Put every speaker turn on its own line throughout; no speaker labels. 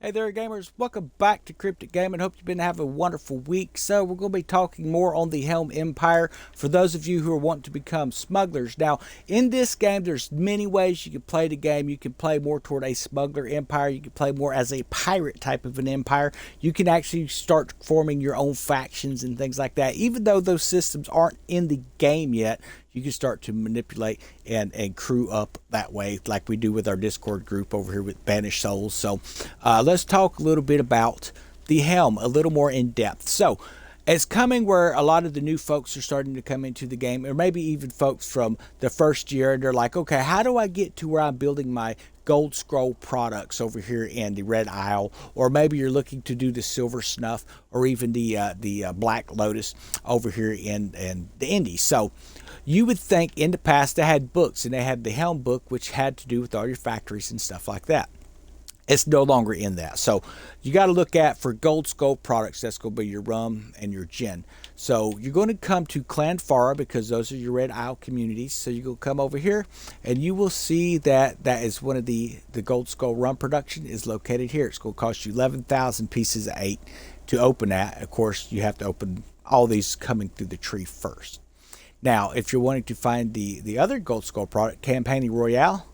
Hey there, gamers. Welcome back to Cryptic Gaming. Hope you've been having a wonderful week. So we're going to be talking more on the Helm Empire for those of you who are wanting to become smugglers. Now, in this game, there's many ways you can play the game. You can play more toward a smuggler empire. You can play more as a pirate type of an empire. You can actually start forming your own factions and things like that. Even though those systems aren't in the game yet, you can start to manipulate and crew up that way, like we do with our Discord group over here with Banished Souls. So let's talk a little bit about the Helm a little more in depth. So it's coming where a lot of the new folks are starting to come into the game, or maybe even folks from the first year, and they're like, okay, how do I get to where I'm building my gold scroll products over here in the Red Isle? Or maybe you're looking to do the silver snuff, or even the black lotus over here in the Indies. So you would think in the past they had books, and they had the Helm book, which had to do with all your factories and stuff like that. It's no longer in that. So you got to look at, for gold skull products, that's going to be your rum and your gin. So you're going to come to Clan Farah, because those are your Red Isle communities. So you're going to come over here and you will see that that is one of the gold skull rum production is located here. It's going to cost you 11,000 pieces of 8 to open that. Of course, you have to open all these coming through the tree first. Now, if you're wanting to find the other gold skull product, Campaigning Royale,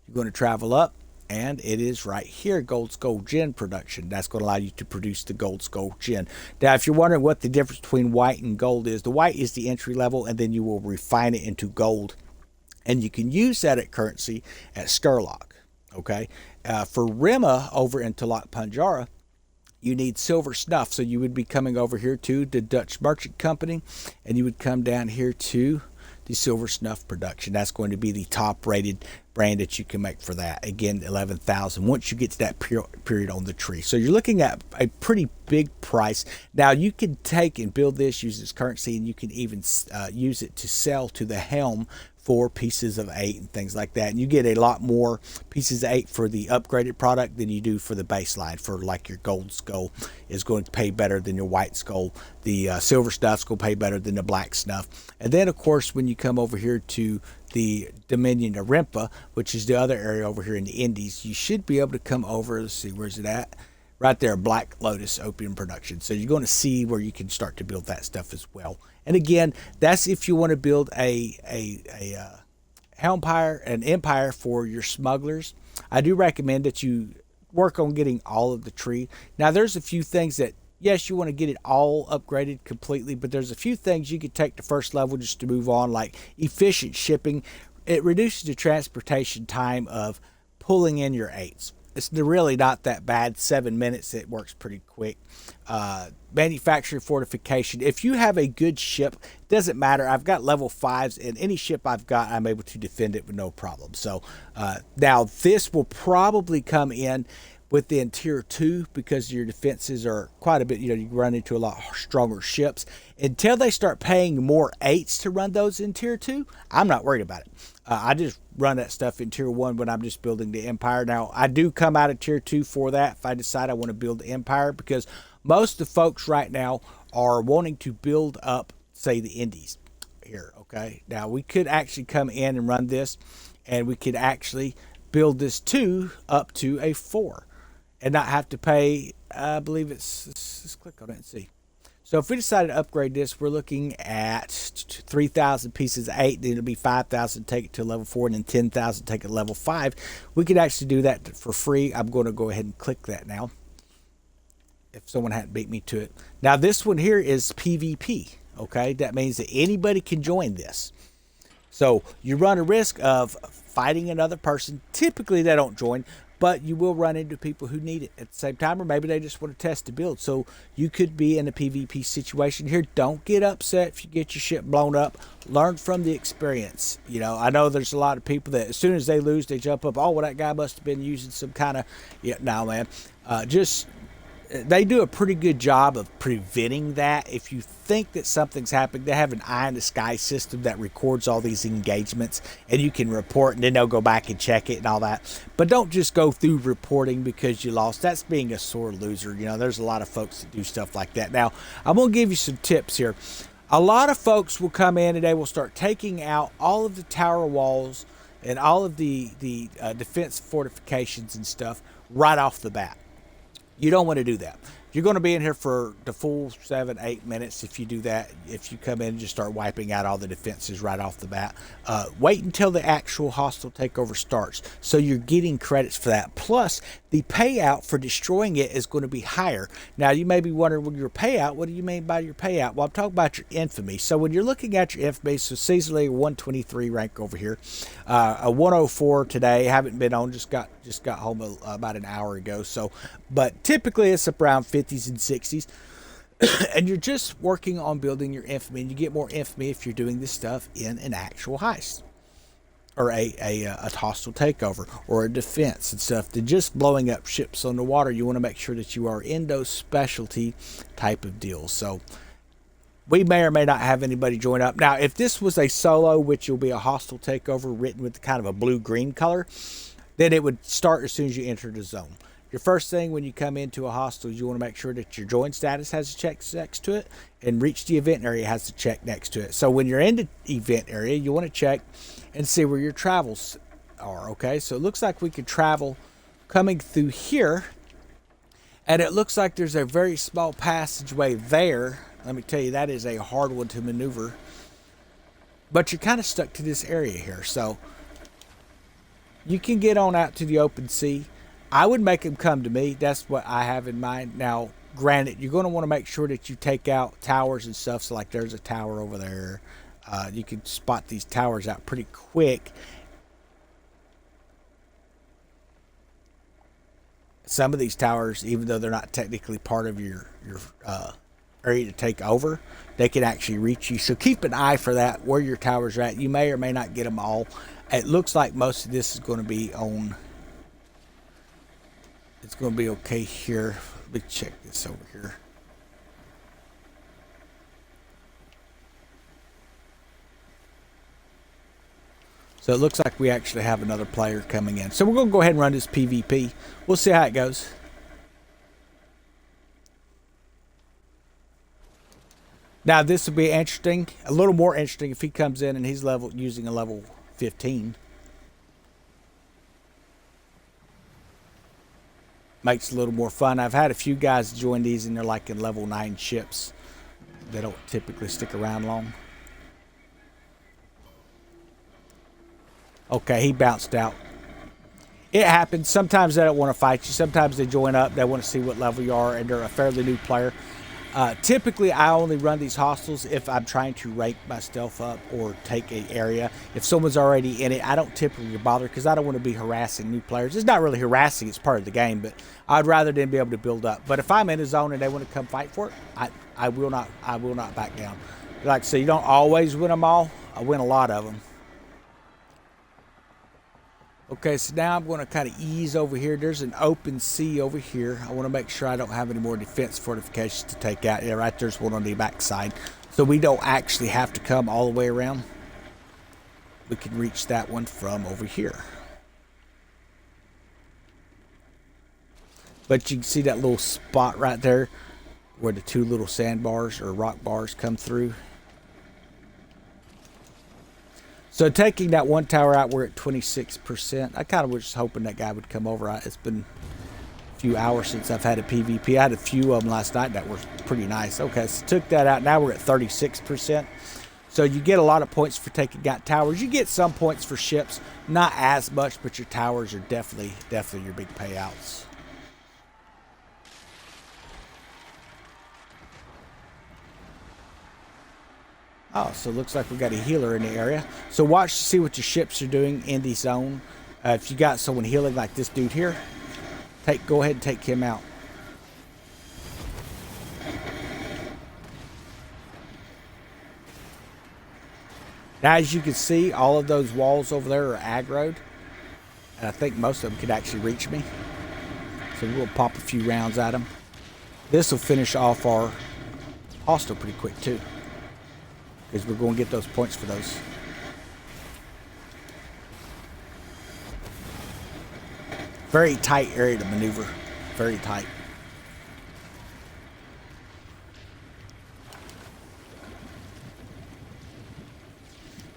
you're going to travel up. And it is right here, Gold Skull Gin production. That's going to allow you to produce the Gold Skull Gin. Now, if you're wondering what the difference between white and gold is, the white is the entry level, and then you will refine it into gold. And you can use that at currency at Skurlock. Okay? For Rima over in Talak Panjara, you need silver snuff. So you would be coming over here to the Dutch Merchant Company, and you would come down here to the silver snuff production. That's going to be the top rated brand that you can make for that. Again, 11,000 once you get to that period on the tree. So you're looking at a pretty big price. Now you can take and build this, use this currency, and you can even use it to sell to the Helm for pieces of 8 and things like that. And you get a lot more pieces of 8 for the upgraded product than you do for the baseline. For like your gold skull is going to pay better than your white skull. The silver stuff's going to pay better than the black snuff. And then of course when you come over here to the Dominion of Rimpa, which is the other area over here in the Indies, you should be able to come over. Let's see, where's it at? Right there, Black Lotus Opium Production. So you're going to see where you can start to build that stuff as well. And again, that's if you want to build an empire for your smugglers. I do recommend that you work on getting all of the tree. Now, there's a few things that, yes, you want to get it all upgraded completely, but there's a few things you could take to first level just to move on, like efficient shipping. It reduces the transportation time of pulling in your 8s. It's really not that bad. 7 minutes, it works pretty quick. Manufacturing fortification. If you have a good ship, doesn't matter. I've got level 5s, and any ship I've got, I'm able to defend it with no problem. So now this will probably come in within tier 2, because your defenses are quite a bit, you run into a lot stronger ships. Until they start paying more 8s to run those in tier 2, I'm not worried about it. I just run that stuff in tier 1 when I'm just building the empire. Now, I do come out of tier 2 for that if I decide I want to build the empire, because most of the folks right now are wanting to build up, say, the Indies here, okay? Now, we could actually come in and run this, and we could actually build this 2 up to a 4 and not have to pay, I believe let's click on it and see. So if we decide to upgrade this, we're looking at 3,000 pieces of 8, then it'll be 5,000, take it to level 4, and then 10,000, take it to level 5. We could actually do that for free. I'm going to go ahead and click that now, if someone hadn't beat me to it. Now this one here is PvP, okay? That means that anybody can join this. So you run a risk of fighting another person. Typically they don't join, but you will run into people who need it at the same time, or maybe they just want to test the build. So you could be in a PvP situation here. Don't get upset if you get your ship blown up. Learn from the experience. I know there's a lot of people that as soon as they lose, they jump up. Oh, well, that guy must have been using some kind of... Yeah, no, man. They do a pretty good job of preventing that. If you think that something's happening, they have an eye in the sky system that records all these engagements, and you can report, and then they'll go back and check it and all that. But don't just go through reporting because you lost. That's being a sore loser. There's a lot of folks that do stuff like that. Now, I'm going to give you some tips here. A lot of folks will come in and they will start taking out all of the tower walls and all of the defense fortifications and stuff right off the bat. You don't want to do that. You're going to be in here for the full 7-8 minutes if you do that. If you come in and just start wiping out all the defenses right off the bat, wait until the actual hostile takeover starts, so you're getting credits for that. Plus, the payout for destroying it is going to be higher. Now, you may be wondering, well, your payout, what do you mean by your payout? Well, I'm talking about your infamy. So when you're looking at your infamy, so seasonally 123 rank over here, a 104 today. Haven't been on, just got home about an hour ago. So, but typically it's around 50s and 60s. And you're just working on building your infamy, and you get more infamy if you're doing this stuff in an actual heist or a hostile takeover or a defense and stuff, than just blowing up ships on the water. You want to make sure that you are in those specialty type of deals. So we may or may not have anybody join up. Now, if this was a solo, which will be a hostile takeover written with kind of a blue-green color, then it would start as soon as you enter the zone. Your first thing when you come into a hostel is you want to make sure that your join status has a check next to it, and reach the event area has a check next to it. So when you're in the event area, you want to check and see where your travels are, okay? So it looks like we could travel coming through here, and it looks like there's a very small passageway there. Let me tell you, that is a hard one to maneuver. But you're kind of stuck to this area here, so you can get on out to the open sea. I would make them come to me. That's what I have in mind. Now, granted, you're going to want to make sure that you take out towers and stuff. So, like, there's a tower over there. You can spot these towers out pretty quick. Some of these towers, even though they're not technically part of your area to take over, they can actually reach you. So keep an eye for that, where your towers are at. You may or may not get them all. It looks like most of this is going to be on... It's going to be okay here. Let me check this over here. So it looks like we actually have another player coming in. So we're going to go ahead and run this PvP. We'll see how it goes. Now this will be interesting. A little more interesting if he comes in and he's using a level 15. Makes it a little more fun. I've had a few guys join these and they're like in level 9 ships. They don't typically stick around long. Okay, he bounced out. It happens. Sometimes they don't want to fight you. Sometimes they join up. They want to see what level you are, and they're a fairly new player. Typically, I only run these hostels if I'm trying to rank myself up or take an area. If someone's already in it, I don't typically bother because I don't want to be harassing new players. It's not really harassing. It's part of the game, but I'd rather them be able to build up. But if I'm in a zone and they want to come fight for it, I will not back down. Like I say, you don't always win them all. I win a lot of them. Okay, so now I'm going to kind of ease over here. There's an open sea over here. I want to make sure I don't have any more defense fortifications to take out. Yeah, right there's one on the back side. So we don't actually have to come all the way around. We can reach that one from over here. But you can see that little spot right there where the two little sandbars or rock bars come through. So taking that one tower out, we're at 26%. I kind of was just hoping that guy would come over. It's been a few hours since I've had a PvP. I had a few of them last night that were pretty nice. Okay, so took that out. Now we're at 36%. So you get a lot of points for taking out towers. You get some points for ships. Not as much, but your towers are definitely your big payouts. Oh, so it looks like we got a healer in the area. So watch to see what your ships are doing in the zone. If you got someone healing like this dude here, go ahead and take him out. Now, as you can see, all of those walls over there are aggroed. And I think most of them could actually reach me. So we'll pop a few rounds at them. This will finish off our hostile pretty quick too, because we're going to get those points for those. Very tight area to maneuver. Very tight.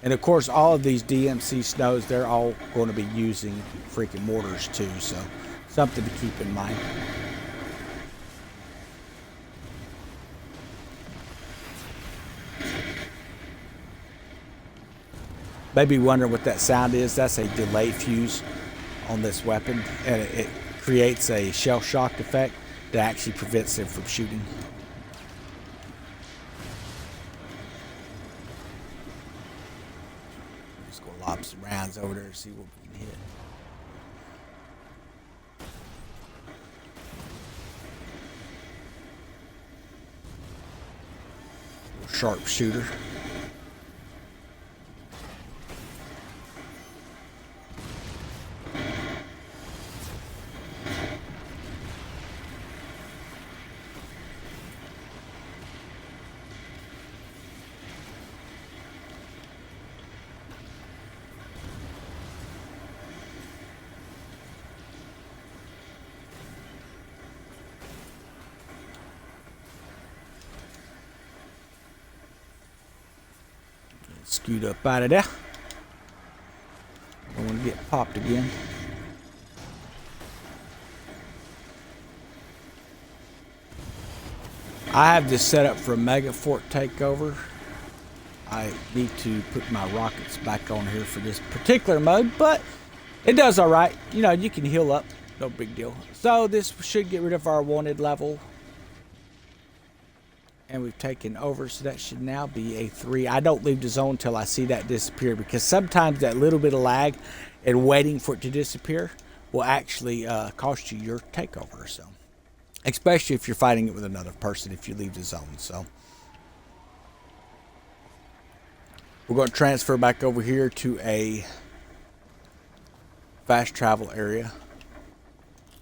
And of course, all of these DMC snows, they're all going to be using freaking mortars too. So something to keep in mind. Maybe wondering what that sound is. That's a delay fuse on this weapon, and it creates a shell shock effect that actually prevents them from shooting. Just gonna lob some rounds over there and see what we can hit. Sharpshooter. Scoot up out of there. Don't want to get popped again. I have this set up for a mega fort takeover. I need to put my rockets back on here for this particular mode, but it does all right. You know, you can heal up, no big deal. So this should get rid of our wanted level. And we've taken over, so that should now be a 3. I don't leave the zone until I see that disappear, because sometimes that little bit of lag and waiting for it to disappear will actually cost you your takeover. So, especially if you're fighting it with another person, if you leave the zone. So we're going to transfer back over here to a fast travel area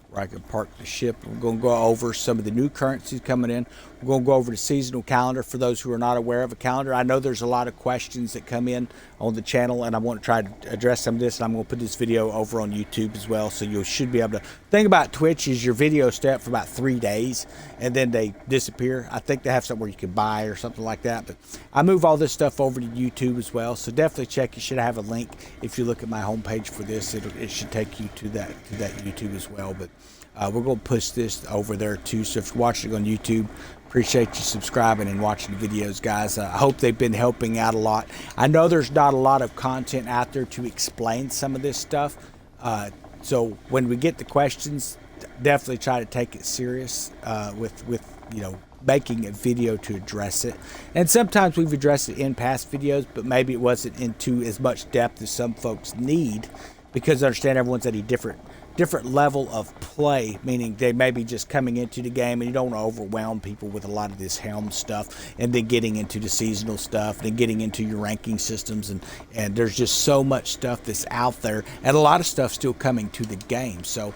where I can park the ship. We're going to go over some of the new currencies coming in. We're going to go over the seasonal calendar for those who are not aware of a calendar. I know there's a lot of questions that come in on the channel, and I want to try to address some of this, and I'm going to put this video over on YouTube as well, so you should be able to. Thing about Twitch is your videos stay up for about 3 days, and then they disappear. I think they have something where you can buy or something like that, but I move all this stuff over to YouTube as well, so definitely check. You should have a link if you look at my homepage for this. It should take you to that YouTube as well, but we're going to push this over there too. So if you're watching on YouTube, appreciate you subscribing and watching the videos, guys. I hope they've been helping out a lot. I know there's not a lot of content out there to explain some of this stuff. So when we get the questions, definitely try to take it serious with you know, making a video to address it. And sometimes we've addressed it in past videos, but maybe it wasn't into as much depth as some folks need, because I understand everyone's at a different level of play, meaning they may be just coming into the game, and you don't want to overwhelm people with a lot of this helm stuff, and then getting into the seasonal stuff, then getting into your ranking systems, and there's just so much stuff that's out there, and a lot of stuff still coming to the game. So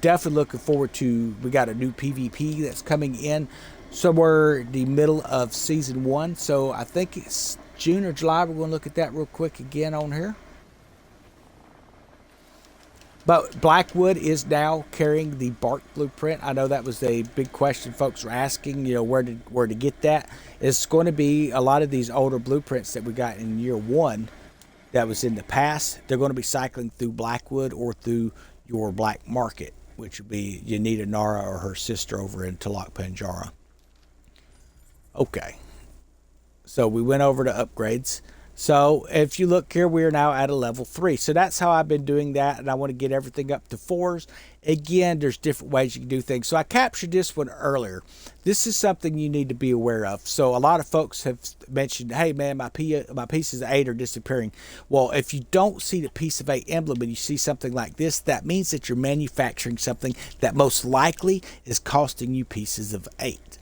definitely looking forward to, we got a new PvP that's coming in somewhere the middle of season 1, so I think it's June or July. We're going to look at that real quick again on here. But Blackwood is now carrying the bark blueprint. I know that was a big question folks were asking, you know, where to get that. It's going to be a lot of these older blueprints that we got in year 1 that was in the past. They're going to be cycling through Blackwood or through your black market, which would be Yanita Nara or her sister over in Talak Panjara. Okay. So we went over to upgrades. So if you look here, we are now at a level 3. So that's how I've been doing that, and I want to get everything up to 4s. Again, there's different ways you can do things. So I captured this one earlier. This is something you need to be aware of. So a lot of folks have mentioned, hey man, my pieces of 8 are disappearing. Well, if you don't see the piece of 8 emblem and you see something like this, that means that you're manufacturing something that most likely is costing you pieces of 8.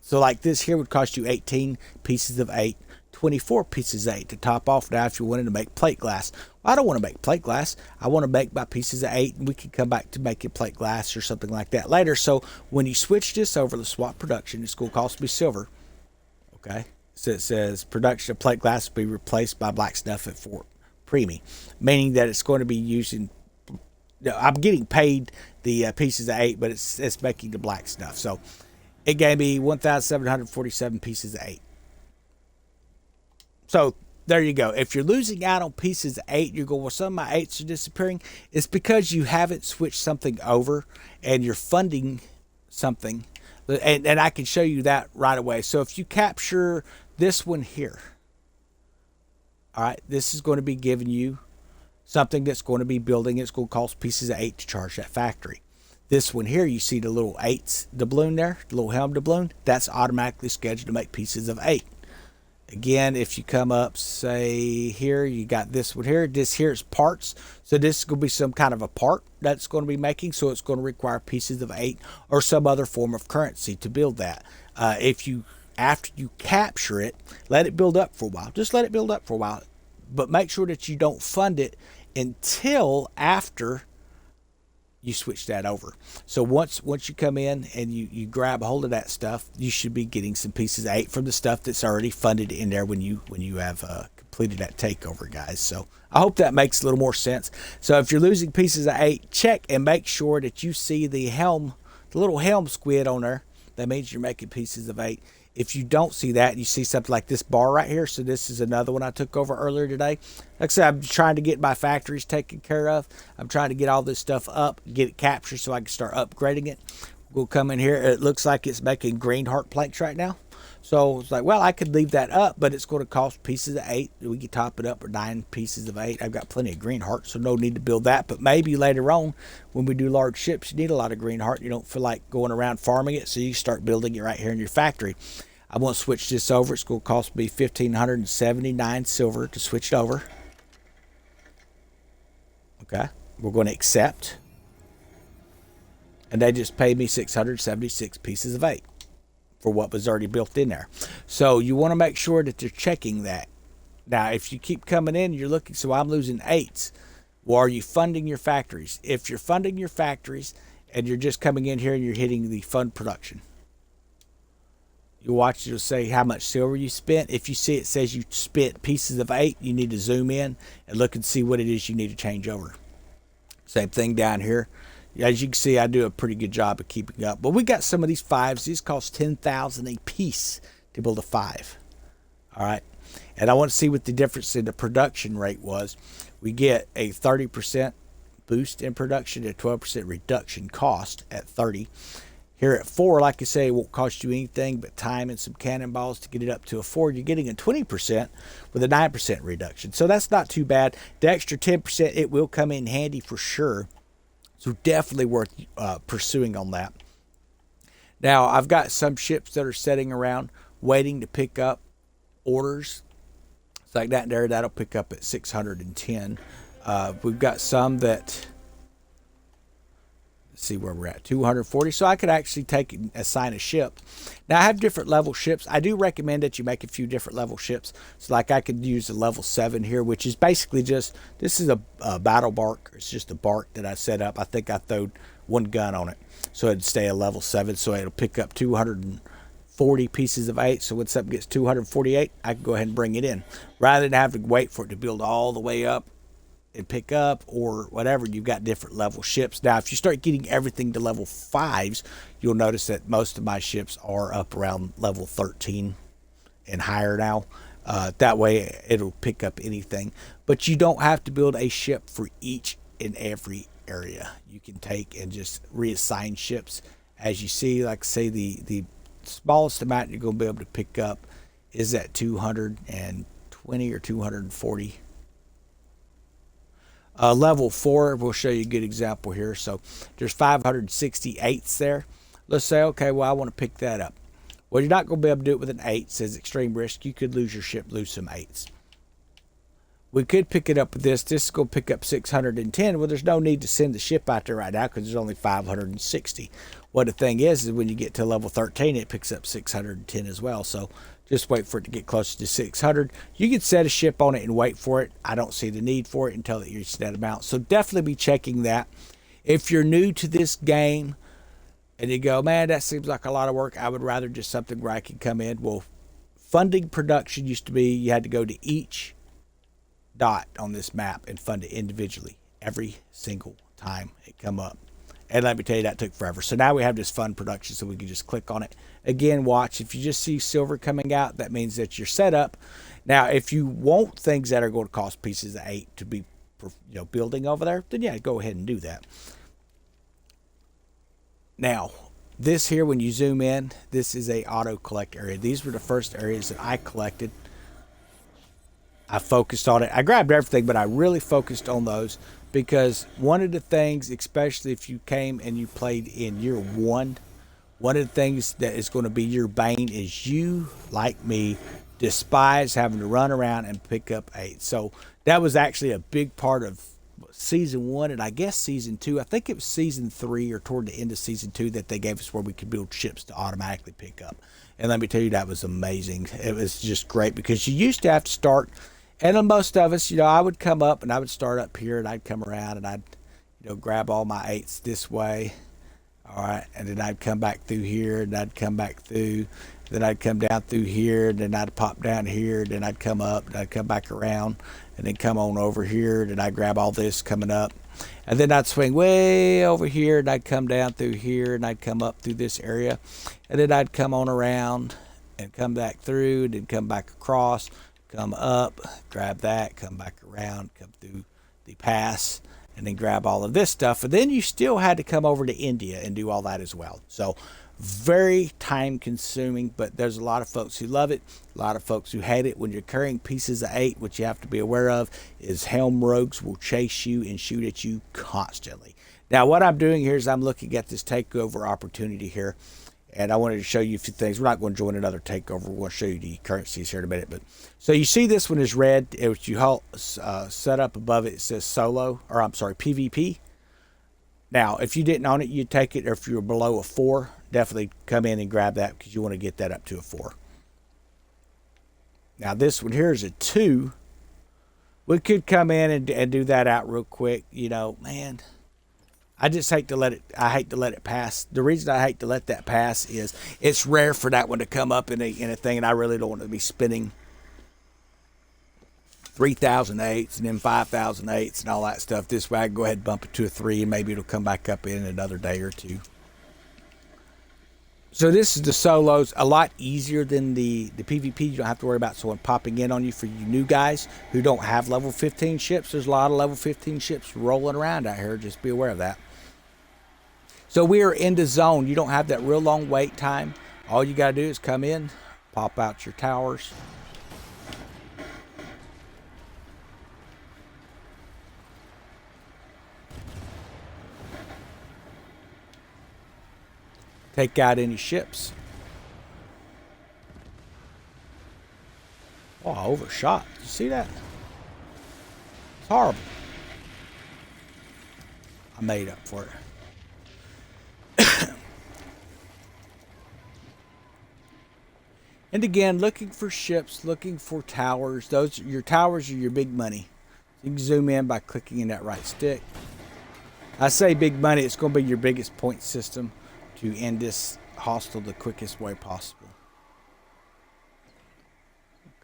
So like this here would cost you 18 pieces of 8. 24 pieces of 8 to top off. Now if you wanted to make plate glass, well, I don't want to make plate glass, I want to make my pieces of 8, and we can come back to making plate glass or something like that later. So when you switch this over to swap production, it's going to cost me silver. Okay, so it says production of plate glass will be replaced by black snuff at Fort Preemie, meaning that it's going to be using, I'm getting paid the pieces of 8, but it's making the black snuff. So it gave me 1,747 pieces of 8. So there you go. If you're losing out on pieces of 8, you're going, well, some of my 8s are disappearing. It's because you haven't switched something over and you're funding something. And I can show you that right away. So if you capture this one here, All right, this is going to be giving you something that's going to be building. It's going to cost pieces of 8 to charge that factory. This one here, you see the little 8 doubloon there, the little helm doubloon, that's automatically scheduled to make pieces of 8. Again, if you come up, say here, you got this one here. This here is parts. So this is going to be some kind of a part that's going to be making. So it's going to require pieces of 8 or some other form of currency to build that. After you capture it, let it build up for a while. Just let it build up for a while. But make sure that you don't fund it until after you switch that over. So once you come in and you grab a hold of that stuff, you should be getting some pieces of 8 from the stuff that's already funded in there when you have completed that takeover, guys. So I hope that makes a little more sense. So if you're losing pieces of 8, check and make sure that you see the little helm squid on there. That means you're making pieces of 8. If you don't see that, you see something like this bar right here. So this is another one I took over earlier today. Like I said, I'm trying to get my factories taken care of. I'm trying to get all this stuff up, get it captured so I can start upgrading it. We'll come in here. It looks like it's making green heart planks right now. So it's like, well, I could leave that up, but it's going to cost pieces of 8. We could top it up for 9 pieces of 8. I've got plenty of green heart, so no need to build that. But maybe later on, when we do large ships, you need a lot of green heart. You don't feel like going around farming it, so you start building it right here in your factory. I'm going to switch this over. It's going to cost me 1,579 silver to switch it over. Okay. We're going to accept. And they just paid me 676 pieces of 8 for what was already built in there. So you want to make sure that you're checking that. Now, if you keep coming in, you're looking, so I'm losing 8s. Well, are you funding your factories? If you're funding your factories and you're just coming in here and you're hitting the fund production, you watch, it'll say how much silver you spent. If you see it says you spent pieces of 8, you need to zoom in and look and see what it is you need to change over. Same thing down here. As you can see, I do a pretty good job of keeping up. But we got some of these 5s. These cost 10,000 a piece to build a 5. All right. And I want to see what the difference in the production rate was. We get a 30% boost in production, a 12% reduction cost at 30. Here at 4, like I say, it won't cost you anything but time and some cannonballs to get it up to a 4. You're getting a 20% with a 9% reduction. So that's not too bad. The extra 10%, it will come in handy for sure. So definitely worth pursuing on that. Now, I've got some ships that are sitting around waiting to pick up orders. It's like that there. That'll pick up at 610. We've got some that... see where we're at, 240. So I could actually assign a ship. Now I have different level ships. I do recommend that you make a few different level ships. So like I could use a level 7 here, which is basically just, this is a battle bark. It's just a bark that I set up. I think I throwed 1 gun on it, so it'd stay a level 7. So it'll pick up 240 pieces of 8. So when something gets 248, I can go ahead and bring it in rather than have to wait for it to build all the way up and pick up or whatever. You've got different level ships. Now, if you start getting everything to level 5s, you'll notice that most of my ships are up around level 13 and higher now. That way, it'll pick up anything. But you don't have to build a ship for each and every area. You can take and just reassign ships. As you see, like say the smallest amount you're going to be able to pick up is at 220 or 240. Level 4, we'll show you a good example here. So there's 568s there. Let's say, okay, well, I want to pick that up. Well, you're not going to be able to do it with an 8. It says extreme risk. You could lose your ship, lose some 8s. We could pick it up with this. This is going to pick up 610. Well, there's no need to send the ship out there right now because there's only 560. Well, the thing is when you get to level 13, it picks up 610 as well. So just wait for it to get closer to 600. You can set a ship on it and wait for it. I don't see the need for it until it reaches that amount. So definitely be checking that. If you're new to this game and you go, man, that seems like a lot of work, I would rather just something where I can come in. Well, funding production used to be you had to go to each dot on this map and fund it individually every single time it come up. And let me tell you, that took forever. So now we have this fund production, so we can just click on it. Again, watch. If you just see silver coming out, that means that you're set up. Now, if you want things that are going to cost pieces of 8 to be, building over there, then yeah, go ahead and do that. Now, this here, when you zoom in, this is a auto collect area. These were the first areas that I collected. I focused on it. I grabbed everything, but I really focused on those because one of the things, especially if you came and you played in year one of the things that is going to be your bane is you, like me, despise having to run around and pick up 8. So that was actually a big part of season 1 and I guess season 2. I think it was season 3 or toward the end of season 2 that they gave us where we could build ships to automatically pick up. And let me tell you, that was amazing. It was just great because you used to have to start, and then most of us, I would come up and I would start up here and I'd come around and I'd, grab all my 8s this way. All right, and then I'd come back through here, and I'd come back through, then I'd come down through here, and then I'd pop down here, then I'd come up, and I'd come back around, and then come on over here, and I'd grab all this coming up, and then I'd swing way over here, and I'd come down through here, and I'd come up through this area, and then I'd come on around, and come back through, and then come back across, come up, grab that, come back around, come through the pass, and then grab all of this stuff. And then you still had to come over to India and do all that as well. So very time consuming, but there's a lot of folks who love it, a lot of folks who hate it. When you're carrying pieces of 8, what you have to be aware of is helm rogues will chase you and shoot at you constantly. Now what I'm doing here is I'm looking at this takeover opportunity here, and I wanted to show you a few things. We're not going to join another takeover. We're going to show you the currencies here in a minute. But so you see this one is red. If you set up above it, it says solo, or I'm sorry, PvP. Now, if you didn't own it, you'd take it. Or if you were below a 4, definitely come in and grab that because you want to get that up to a 4. Now, this one here is a 2. We could come in and do that out real quick. Man, I just hate to let it pass. The reason I hate to let that pass is it's rare for that one to come up in a thing, and I really don't want to be spending 3,008s and then 5,008s and all that stuff. This way I can go ahead and bump it to a 3, and maybe it'll come back up in another day or 2. So this is the solos, a lot easier than the PvP. You don't have to worry about someone popping in on you. For you new guys who don't have level 15 ships, there's a lot of level 15 ships rolling around out here. Just be aware of that. So we are in the zone. You don't have that real long wait time. All you got to do is come in, pop out your towers. Take out any ships. Oh, I overshot. Did you see that? It's horrible. I made up for it. And again, looking for ships, looking for towers. Your towers are your big money. You can zoom in by clicking in that right stick. I say big money, it's going to be your biggest point system to end this hostile the quickest way possible.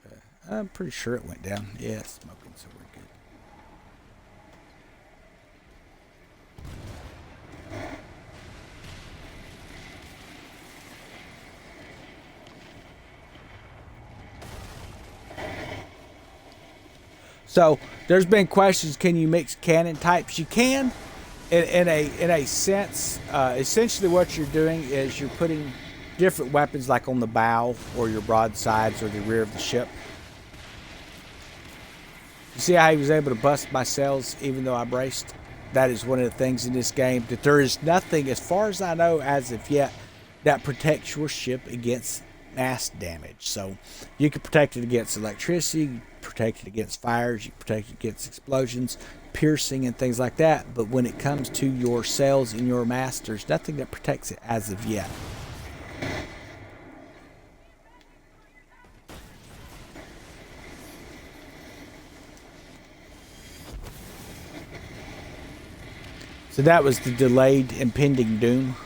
Okay, I'm pretty sure it went down. Yeah, it's smoking, so we're good. So there's been questions, can you mix cannon types? You can, in a sense. Essentially what you're doing is you're putting different weapons like on the bow or your broadsides or the rear of the ship. You see how he was able to bust my sails even though I braced? That is one of the things in this game, that there is nothing, as far as I know as of yet, that protects your ship against mast damage. So you can protect it against electricity, you can protect it against fires, you can protect it against explosions, piercing and things like that. But when it comes to your sails and your mast, there's nothing that protects it as of yet. So that was the delayed impending doom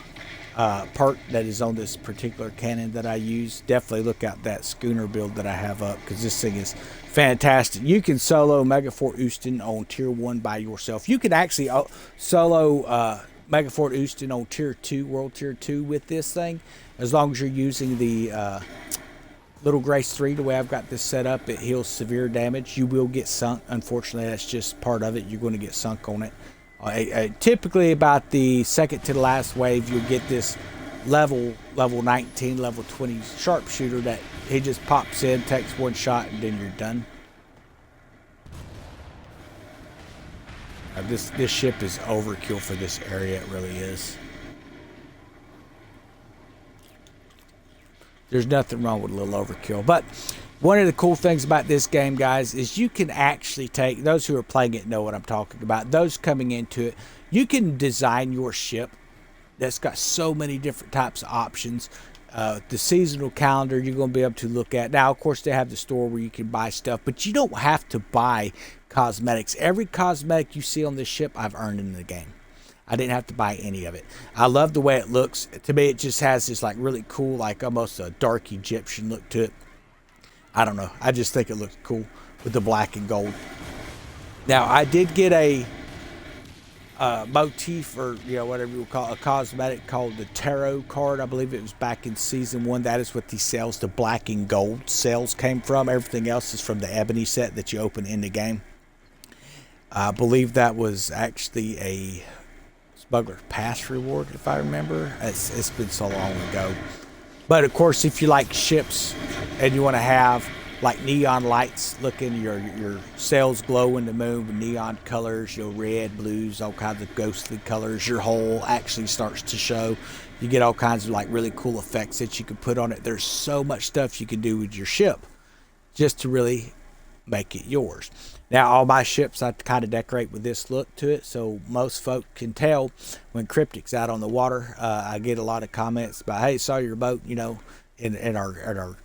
part that is on this particular cannon that I use. Definitely look out that schooner build that I have up, because this thing is fantastic. You can solo Megafort Houston on tier 1 by yourself. You can actually solo Megafort Houston on tier 2, world tier 2 with this thing, as long as you're using the Little Grace 3. The way I've got this set up, it heals severe damage. You will get sunk. Unfortunately, that's just part of it. You're going to get sunk on it. Typically about the second to the last wave, you'll get this level 19, level 20 sharpshooter that he just pops in, takes one shot, and then you're done. This ship is overkill for this area. It really is. There's nothing wrong with a little overkill. But one of the cool things about this game, guys, is you can actually take, those who are playing it know what I'm talking about. Those coming into it, you can design your ship that's got so many different types of options. The seasonal calendar you're going to be able to look at. Now, of course, they have the store where you can buy stuff, but you don't have to buy cosmetics. Every cosmetic you see on this ship, I've earned in the game. I didn't have to buy any of it. I love the way it looks. To me, it just has this like really cool, like almost a dark Egyptian look to it. I don't know. I just think it looks cool with the black and gold. Now, I did get a motif, or whatever you call it, a cosmetic called the tarot card. I believe it was back in season 1. That is what the sales, the black and gold sales came from. Everything else is from the ebony set that you open in the game. I believe that was actually a Smuggler pass reward, if I remember. It's been so long ago. But of course, if you like ships and you want to have like neon lights, looking your sails glow in the moon with neon colors, red, blues, all kinds of ghostly colors. Your hull actually starts to show. You get all kinds of like really cool effects that you can put on it. There's so much stuff you can do with your ship just to really make it yours. Now, all my ships I kind of decorate with this look to it, so most folk can tell when Cryptic's out on the water. I get a lot of comments about, hey, saw your boat, in our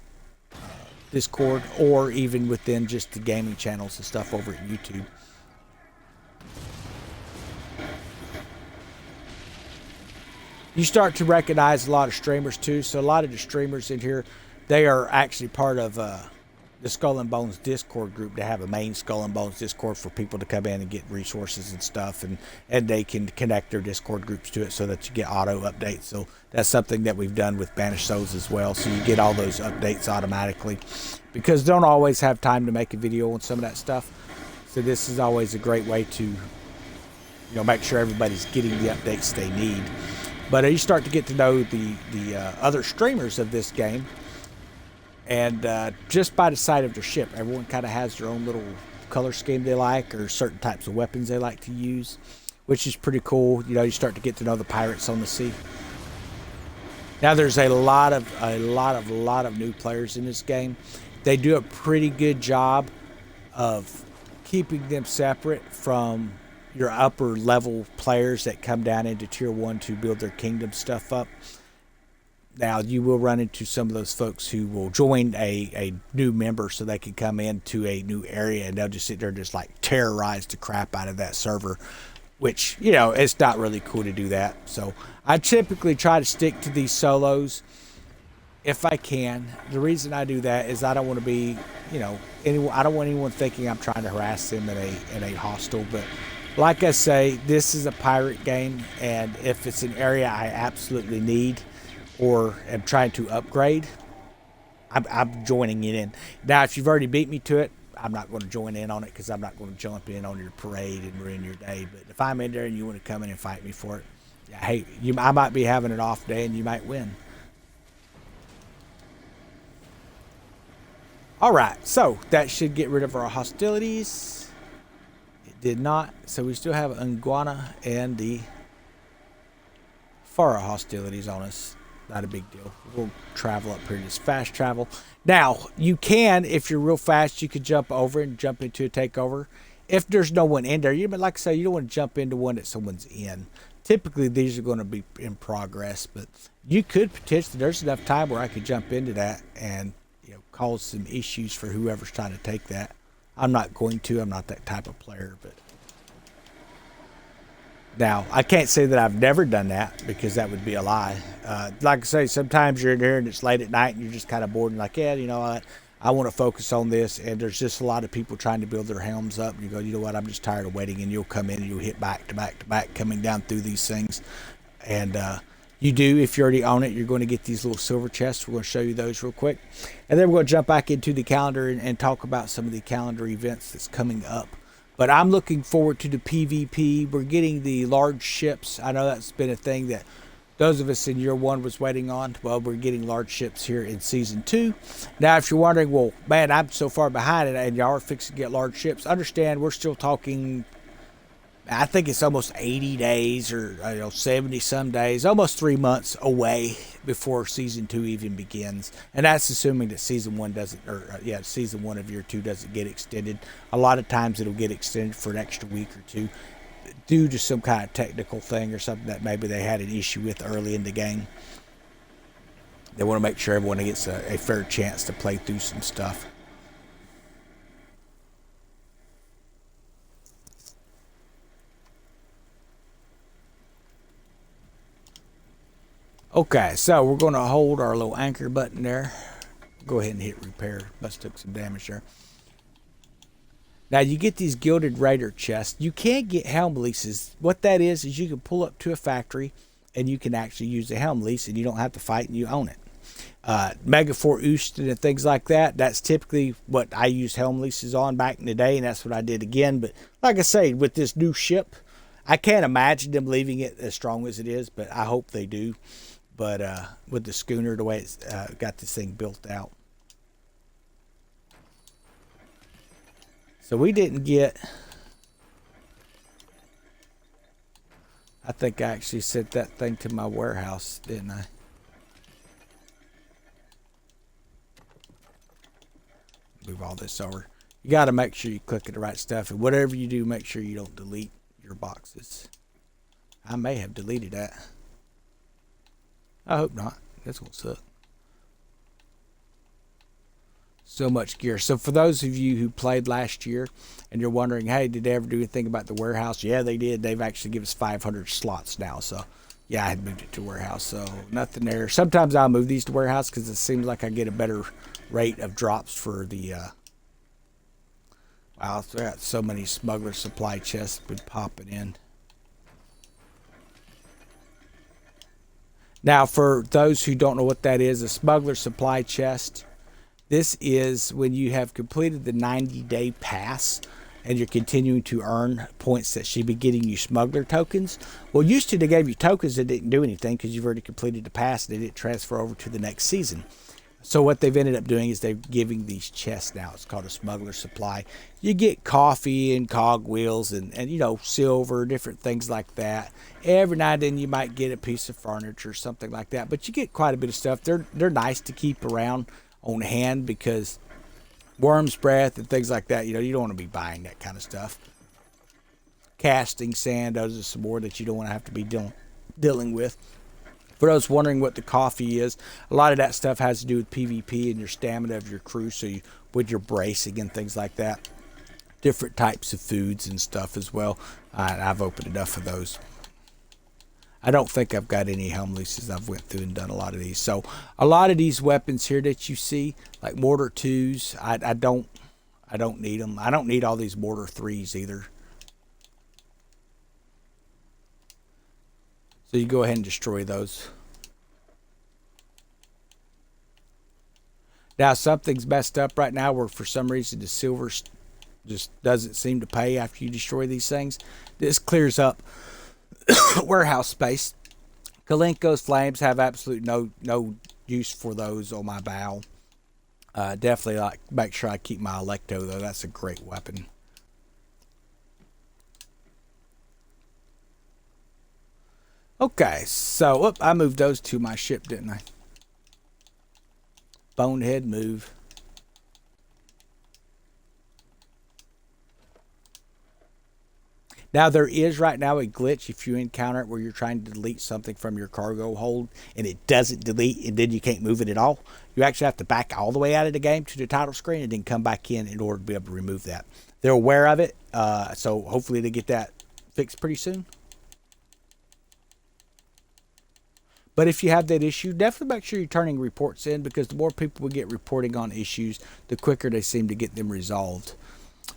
Discord, or even within just the gaming channels and stuff over at YouTube. You start to recognize a lot of streamers too. So a lot of the streamers in here, they are actually part of the Skull and Bones Discord group. They have a main Skull and Bones Discord for people to come in and get resources and stuff, and they can connect their Discord groups to it so that you get auto updates. So that's something that we've done with Banished Souls as well. So you get all those updates automatically, because don't always have time to make a video on some of that stuff. So this is always a great way to make sure everybody's getting the updates they need. But you start to get to know the other streamers of this game. And just by the side of their ship, everyone kind of has their own little color scheme they like, or certain types of weapons they like to use, which is pretty cool. You start to get to know the pirates on the sea. Now there's a lot of new players in this game. They do a pretty good job of keeping them separate from your upper level players that come down into tier 1 to build their kingdom stuff up. Now, you will run into some of those folks who will join a new member so they can come into a new area, and they'll just sit there and just like terrorize the crap out of that server, which, it's not really cool to do that. So I typically try to stick to these solos if I can. The reason I do that is I don't want to be, I don't want anyone thinking I'm trying to harass them in a hostile. But like I say, this is a pirate game, and if it's an area I absolutely need or am trying to upgrade, I'm joining it in. Now, if you've already beat me to it, I'm not going to join in on it, because I'm not going to jump in on your parade and ruin your day. But if I'm in there and you want to come in and fight me for it, hey, I might be having an off day and you might win. All right, so that should get rid of our hostilities. It did not, so we still have Nguana and the Farah hostilities on us. Not a big deal. We'll travel up here, just fast travel. Now, you can, if you're real fast, you could jump over and jump into a takeover. If there's no one in there, like I say, you don't want to jump into one that someone's in. Typically, these are going to be in progress, but you could potentially, there's enough time where I could jump into that and cause some issues for whoever's trying to take that. I'm not going to. I'm not that type of player, but now, I can't say that I've never done that, because that would be a lie. Like I say, sometimes you're in there and it's late at night and you're just kind of bored and like, yeah, you know what, I want to focus on this. And there's just a lot of people trying to build their helms up. And you go, you know what, I'm just tired of waiting. And you'll come in and you'll hit back to back to back coming down through these things. And you do, if you already own it, you're going to get these little silver chests. We're going to show you those real quick. And then we're going to jump back into the calendar and talk about some of the calendar events that's coming up. But I'm looking forward to the PvP. We're getting the large ships. I know that's been a thing that those of us in year 1 was waiting on. Well, we're getting large ships here in season 2. Now, if you're wondering, well, man, I'm so far behind it and y'all are fixing to get large ships, understand we're still talking I think it's almost 80 days or 70 some days, almost 3 months away before season 2 even begins. And that's assuming that season 1 doesn't, or season 1 of year 2 doesn't get extended. A lot of times it'll get extended for an extra week or two due to some kind of technical thing or something that maybe they had an issue with early in the game. They want to make sure everyone gets a fair chance to play through some stuff. Okay, so we're going to hold our little anchor button there. Go ahead and hit repair. Must took some damage there. Now you get these gilded raider chests. You can get helm leases. What that is you can pull up to a factory and you can actually use the helm lease and you don't have to fight and you own it. Mega Fort Houston and things like that, that's typically what I used helm leases on back in the day, and that's what I did again. But like I say, with this new ship, I can't imagine them leaving it as strong as it is, but I hope they do. But with the schooner, the way it's got this thing built out. So we didn't get... I think I actually sent that thing to my warehouse, didn't I? Move all this over. You got to make sure you click the right stuff. And whatever you do, make sure you don't delete your boxes. I may have deleted that. I hope not. That's going to suck. So much gear. So for those of you who played last year and you're wondering, hey, did they ever do anything about the warehouse? Yeah, they did. They've actually given us 500 slots now. So yeah, I had moved it to warehouse. So nothing there. Sometimes I'll move these to warehouse because it seems like I get a better rate of drops for the wow, I got so many smuggler supply chests been popping in. Now, for those who don't know what that is, a smuggler supply chest, this is when you have completed the 90-day pass and you're continuing to earn points that should be getting you smuggler tokens. Well, used to they gave you tokens that didn't do anything because you've already completed the pass and they didn't transfer over to the next season. So what they've ended up doing is they're giving these chests now. It's called a smuggler supply. You get coffee and cog wheels and silver, different things like that. Every now and then you might get a piece of furniture, something like that. But you get quite a bit of stuff. They're nice to keep around on hand because worm's breath and things like that, you don't want to be buying that kind of stuff. Casting sand, those are some more that you don't want to have to be dealing with. For those wondering what the coffee is, a lot of that stuff has to do with PvP and your stamina of your crew, so with your bracing and things like that. Different types of foods and stuff as well. I've opened enough of those. I don't think I've got any helm leases. I've went through and done a lot of these. So a lot of these weapons here that you see, like mortar 2s, I don't need them. I don't need all these mortar 3s either. So you go ahead and destroy those. Now something's messed up right now where for some reason the silver just doesn't seem to pay after you destroy these things. This clears up warehouse space. Kalenko's flames have absolute no use for those on my bow. Definitely make sure I keep my Electo though. That's a great weapon. Okay, so I moved those to my ship, didn't I? Bonehead move. Now, there is right now a glitch if you encounter it where you're trying to delete something from your cargo hold and it doesn't delete and then you can't move it at all. You actually have to back all the way out of the game to the title screen and then come back in order to be able to remove that. They're aware of it, so hopefully they get that fixed pretty soon. But if you have that issue, definitely make sure you're turning reports in because the more people we get reporting on issues, the quicker they seem to get them resolved.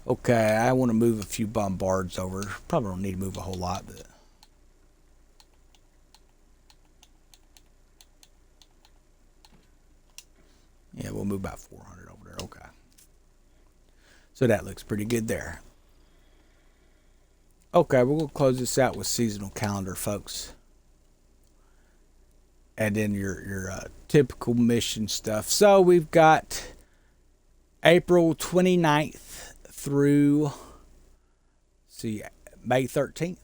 Okay, I want to move a few bombards over. Probably don't need to move a whole lot, but... yeah, we'll move about 400 over there. Okay. So that looks pretty good there. Okay, we're going to close this out with seasonal calendar, folks. And then your typical mission stuff. So we've got April 29th through May 13th.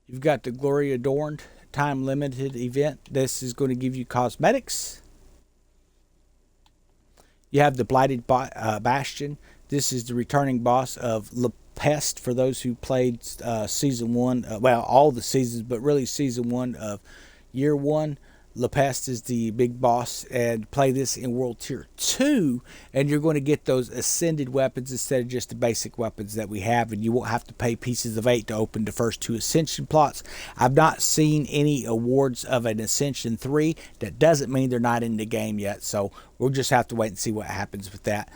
You've got the Glory Adorned time limited event. This is going to give you cosmetics. You have the Blighted Bastion. This is the returning boss of Le Pest for those who played season 1. Well, all the seasons, but really season 1 of year 1. Le Pest is the big boss, and play this in World Tier 2, and you're going to get those ascended weapons instead of just the basic weapons that we have, and you won't have to pay pieces of 8 to open the first 2 ascension plots. I've not seen any awards of an ascension 3. That doesn't mean they're not in the game yet, so we'll just have to wait and see what happens with that.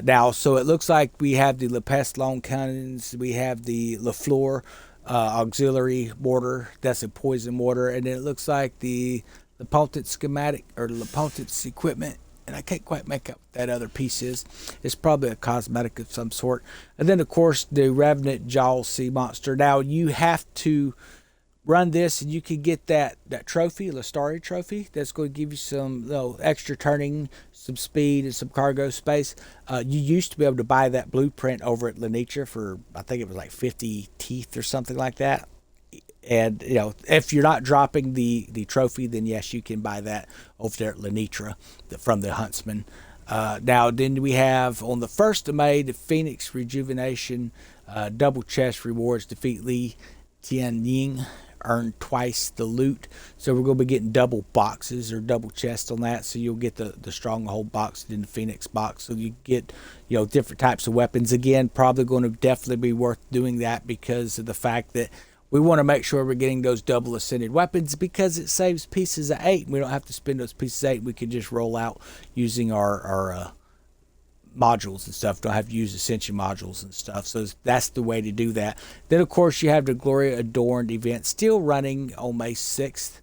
Now, so it looks like we have the Le Pest long cannons, we have the Le Fleur auxiliary mortar, that's a poison mortar, and then it looks like the Lepotence schematic or Lepotence equipment, and I can't quite make out what that other piece is. It's probably a cosmetic of some sort. And then, of course, the Revenant Jaws Sea Monster. Now, you have to run this, and you can get that trophy, Lestari trophy. That's going to give you some extra turning, some speed, and some cargo space. You used to be able to buy that blueprint over at Lenitra for, I think it was like 50 teeth or something like that. And if you're not dropping the trophy, then yes, you can buy that over there at Lenitra from the Huntsman. Now, then we have on the 1st of May the Phoenix Rejuvenation double chest rewards. Defeat Li Tian Ying, earn twice the loot. So we're going to be getting double boxes or double chests on that. So you'll get the Stronghold box and the Phoenix box. So you get different types of weapons. Again, probably going to definitely be worth doing that because of the fact that we want to make sure we're getting those double ascended weapons because it saves pieces of 8. We don't have to spend those pieces of 8. We can just roll out using our modules and stuff. Don't have to use ascension modules and stuff. So that's the way to do that. Then, of course, you have the Glory Adorned event still running on May 6th.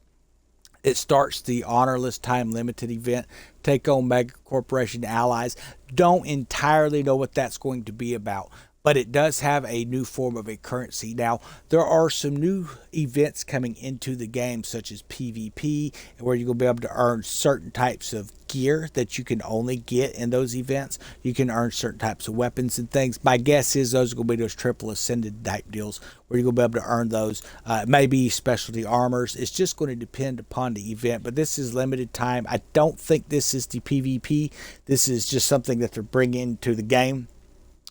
It starts the Honorless Time Limited event. Take on Mega Corporation allies. Don't entirely know what that's going to be about, but it does have a new form of a currency. Now, there are some new events coming into the game, such as PvP, where you're going to be able to earn certain types of gear that you can only get in those events. You can earn certain types of weapons and things. My guess is those are going to be those triple ascended type deals, where you're going to be able to earn those. Maybe specialty armors. It's just going to depend upon the event, but this is limited time. I don't think this is the PvP. This is just something that they're bringing to the game.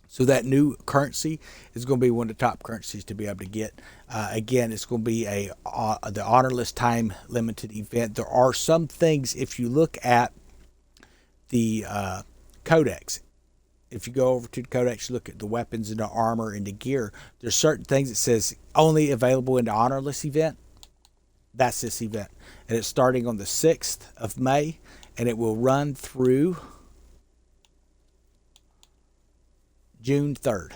So that new currency is going to be one of the top currencies to be able to get. Again, it's going to be the Honorless Time Limited event. There are some things, if you look at the codex, if you go over to the codex, you look at the weapons and the armor and the gear, there's certain things that says only available in the Honorless event. That's this event. And it's starting on the 6th of May, and it will run through June 3rd.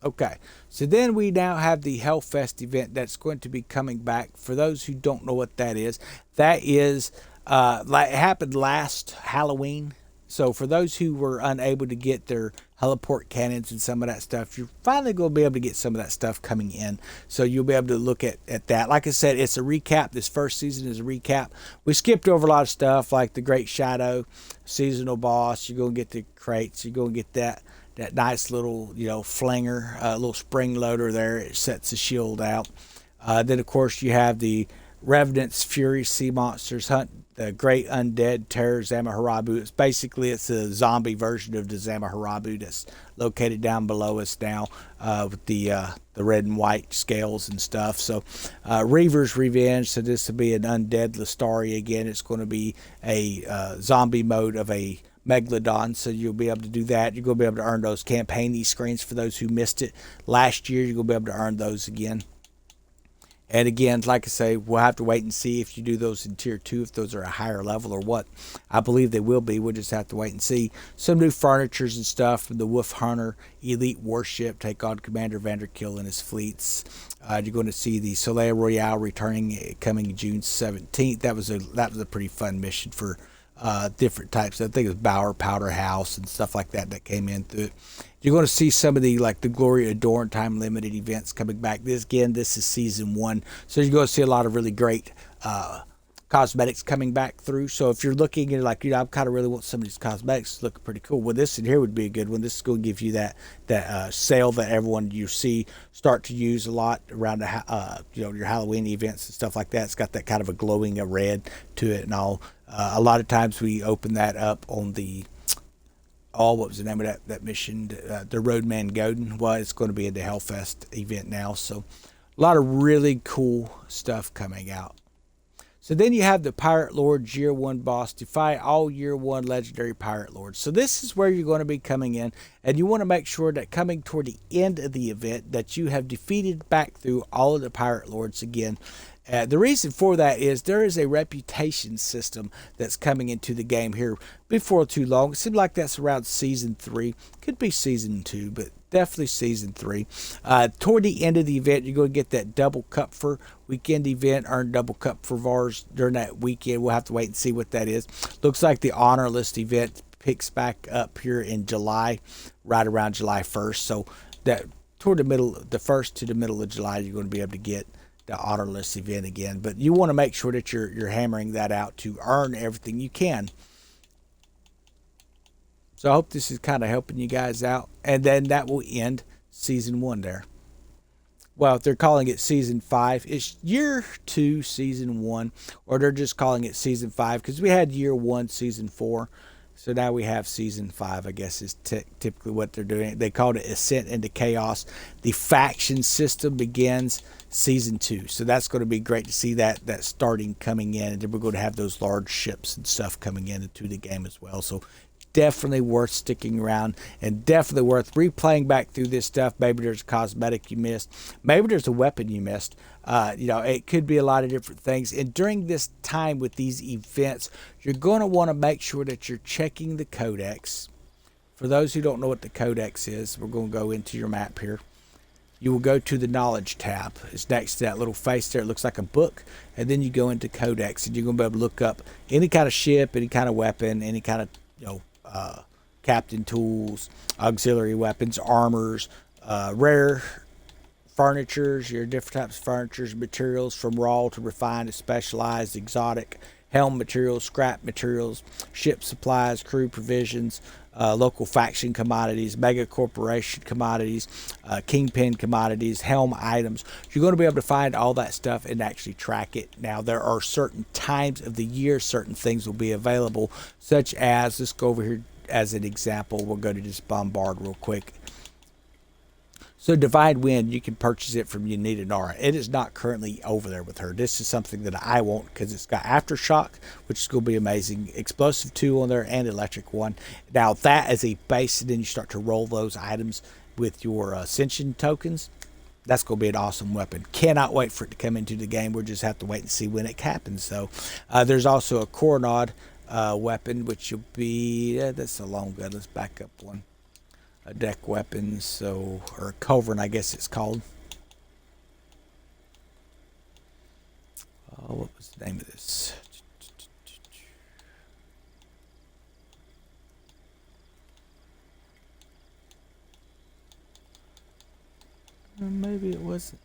Okay, so then we now have the Hellfest event that's going to be coming back. For those who don't know what that is it happened last Halloween. So for those who were unable to get their heliport cannons and some of that stuff, you're finally going to be able to get some of that stuff coming in. So you'll be able to look at that. Like I said, it's a recap. This first season is a recap. We skipped over a lot of stuff like the Great Shadow, seasonal boss. You're going to get the crates. You're going to get that nice little, flinger, little spring loader there. It sets the shield out. Then, of course, you have the Revenant's Fury Sea Monsters Hunt the Great Undead Terror Zamaharabu. It's a zombie version of the Zamaharabu that's located down below us now with the red and white scales and stuff. So Reaver's Revenge. So this will be an Undead Lestari again. It's going to be a zombie mode of a Megalodon, so you'll be able to do that. You're going to be able to earn those campaign screens for those who missed it last year. You're going to be able to earn those again. And again, like I say, we'll have to wait and see if you do those in Tier 2, if those are a higher level or what. I believe they will be. We'll just have to wait and see. Some new furnitures and stuff from the Wolf Hunter Elite Warship. Take on Commander Vanderkill and his fleets. You're going to see the Soleil Royale returning coming June 17th. That was a pretty fun mission for different types. I think it was Bower Powder House and stuff like that came in through it. You're going to see some of the Glory Adorned time limited events coming back. This is season 1, so you're going to see a lot of really great cosmetics coming back through. So if you're looking at like, I kind of really want some of these cosmetics to look pretty cool. Well, this in here would be a good one. This is going to give you that sale that everyone you see start to use a lot around the your Halloween events and stuff like that. It's got that kind of a glowing red to it and all. A lot of times we open that up on the what was the name of that mission? The Roadman Godin. Well, it's going to be in the Hellfest event now. So a lot of really cool stuff coming out. So then you have the Pirate Lords Year 1 boss. Defy all Year 1 legendary Pirate Lords. So this is where you're going to be coming in. And you want to make sure that coming toward the end of the event that you have defeated back through all of the Pirate Lords again. The reason for that is there is a reputation system that's coming into the game here before too long. It seems like that's around Season 3. Could be Season 2, but definitely Season 3. Toward the end of the event, you're going to get that double cup for weekend event. Earn double cup for VARs during that weekend. We'll have to wait and see what that is. Looks like the honor list event picks back up here in July, right around July 1st. So that toward the middle, the 1st to the middle of July, you're going to be able to get the honor list event again. But you want to make sure that you're hammering that out to earn everything you can. So I hope this is kind of helping you guys out. And then that will end Season 1 there. Well, if they're calling it Season 5, it's Year 2, Season 1. Or they're just calling it Season 5 because we had Year 1, Season 4. So now we have Season 5, I guess, is typically what they're doing. They called it Ascent into Chaos. The faction system begins Season 2. So that's going to be great to see that starting coming in. And then we're going to have those large ships and stuff coming into the game as well. So definitely worth sticking around and definitely worth replaying back through this stuff. Maybe there's a cosmetic you missed. Maybe there's a weapon you missed. It could be a lot of different things. And during this time with these events, you're going to want to make sure that you're checking the codex. For those who don't know what the codex is, we're going to go into your map here. You will go to the knowledge tab. It's next to that little face there. It looks like a book. And then you go into codex and you're going to be able to look up any kind of ship, any kind of weapon, any kind of, captain tools, auxiliary weapons, armors, rare furnitures, your different types of furnitures, materials from raw to refined to specialized, exotic, helm materials, scrap materials, ship supplies, crew provisions, local faction commodities, mega corporation commodities, kingpin commodities, helm items. You're going to be able to find all that stuff and actually track it. Now, there are certain times of the year certain things will be available, such as, let's go over here as an example. We'll go to just Bombard real quick. So Divine Wind, you can purchase it from Unita Nara. It is not currently over there with her. This is something that I want because it's got Aftershock, which is going to be amazing. Explosive 2 on there and Electric 1. Now that is a base, and then you start to roll those items with your Ascension tokens. That's going to be an awesome weapon. Cannot wait for it to come into the game. We'll just have to wait and see when it happens. So there's also a Coronado weapon, which will be, that's a long gun. Let's back up one. A deck weapon, so, or a culverin, I guess it's called. What was the name of this? Maybe it wasn't.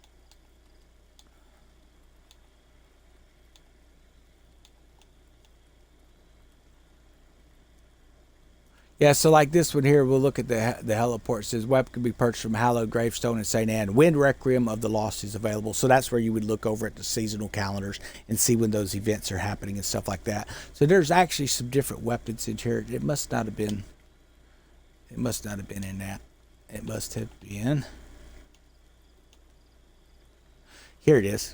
Yeah, so like this one here, we'll look at the heliport. It says weapon can be purchased from Hallowed Gravestone and St. Anne. Wind Requiem of the Lost is available. So that's where you would look over at the seasonal calendars and see when those events are happening and stuff like that. So there's actually some different weapons in here. It must not have been in that. It must have been. Here it is.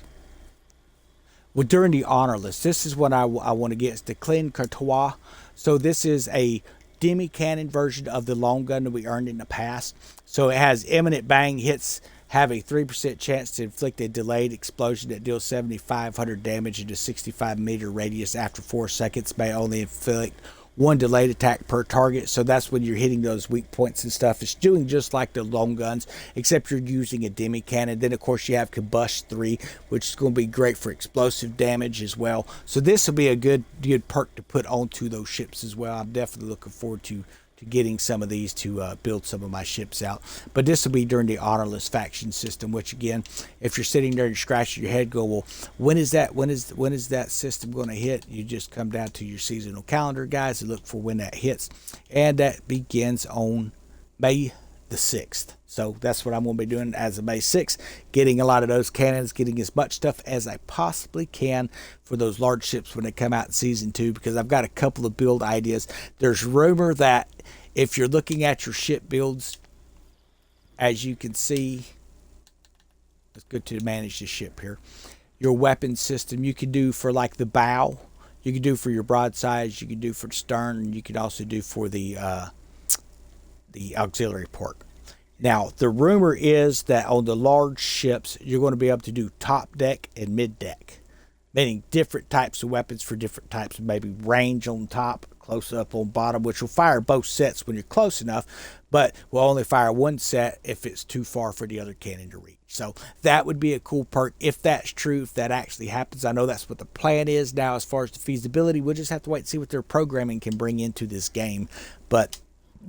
Well, during the honor list, this is what I want to get. It's the Clean Courtois. So this is a demi-cannon version of the long gun that we earned in the past. So it has imminent bang hits, have a 3% chance to inflict a delayed explosion that deals 7,500 damage in a 65-meter radius after 4 seconds. May only inflict 1 delayed attack per target. So that's when you're hitting those weak points and stuff. It's doing just like the long guns, except you're using a demi-cannon. Then, of course, you have Combust 3, which is going to be great for explosive damage as well. So this will be a good perk to put onto those ships as well. I'm definitely looking forward to to getting some of these to build some of my ships out. But this will be during the honorless faction system, which again, if you're sitting there and scratching your head, go, well, when is that system going to hit? You just come down to your seasonal calendar, guys, and look for when that hits, and that begins on May the 6th. So that's what I'm going to be doing as of May 6th, getting a lot of those cannons, getting as much stuff as I possibly can for those large ships when they come out in Season 2, because I've got a couple of build ideas. There's rumor that if you're looking at your ship builds, as you can see, let's go to manage the ship here. Your weapon system you can do for like the bow, you can do for your broadsides, you can do for the stern, and you could also do for the auxiliary port. Now, the rumor is that on the large ships, you're going to be able to do top deck and mid deck, meaning different types of weapons for different types of maybe range on top, close up on bottom, which will fire both sets when you're close enough, but will only fire one set if it's too far for the other cannon to reach. So that would be a cool perk if that's true, if that actually happens. I know that's what the plan is now as far as the feasibility. We'll just have to wait and see what their programming can bring into this game. But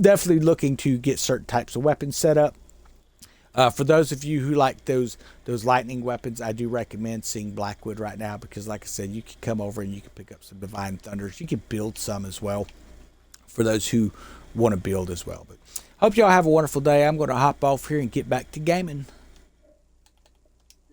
definitely looking to get certain types of weapons set up. For those of you who like those lightning weapons, I do recommend seeing Blackwood right now, because like I said, you can come over and you can pick up some Divine Thunders. You can build some as well for those who want to build as well. But hope y'all have a wonderful day. I'm going to hop off here and get back to gaming.